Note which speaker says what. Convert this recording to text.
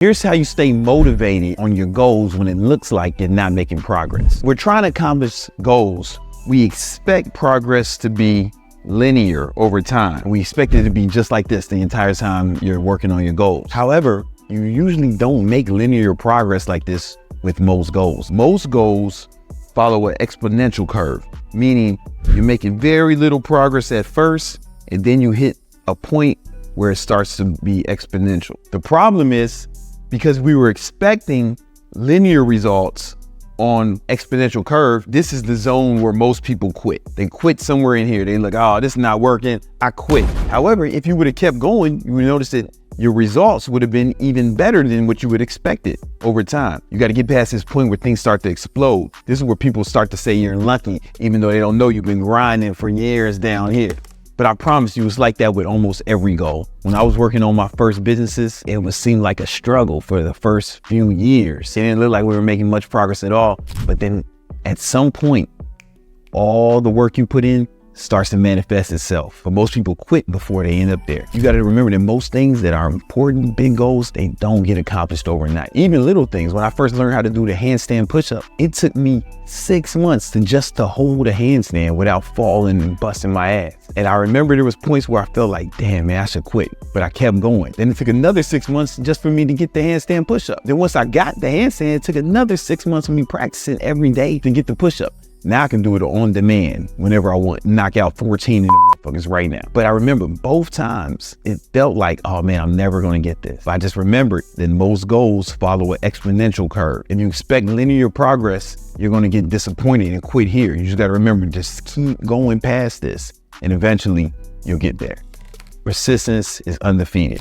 Speaker 1: Here's how you stay motivated on your goals when it looks like you're not making progress. We're trying to accomplish goals. We expect progress to be linear over time. We expect it to be just like this the entire time you're working on your goals. However, you usually don't make linear progress like this with most goals. Most goals follow an exponential curve, meaning you're making very little progress at first, and then you hit a point where it starts to be exponential. The problem is, because we were expecting linear results on exponential curve, this is the zone where most people quit. They quit somewhere in here. They like, oh, this is not working, I quit. However, if you would have kept going, you would notice that your results would have been even better than what you would expect it over time. You got to get past this point where things start to explode. This is where people start to say you're lucky, even though they don't know you've been grinding for years down here. But I promise you, it's like that with almost every goal. When I was working on my first businesses, it would seem like a struggle for the first few years. It didn't look like we were making much progress at all. But then at some point, all the work you put in starts to manifest itself. But most people quit before they end up there. You got to remember that most things that are important, big goals, they don't get accomplished overnight. Even little things. When I first learned how to do the handstand push-up, it took me 6 months to hold a handstand without falling and busting my ass. And I remember there was points where I felt like, damn man, I should quit. But I kept going. Then it took another 6 months just for me to get the handstand push-up. Then once I got the handstand, it took another 6 months of me practicing every day to get the push-up. Now I can do it on demand whenever I want, knock out 14 of them motherfuckers right now. But I remember both times it felt like, oh man, I'm never gonna get this. But I just remembered that most goals follow an exponential curve. If you expect linear progress, you're gonna get disappointed and quit here. You just gotta remember, just keep going past this and eventually you'll get there. Persistence is undefeated.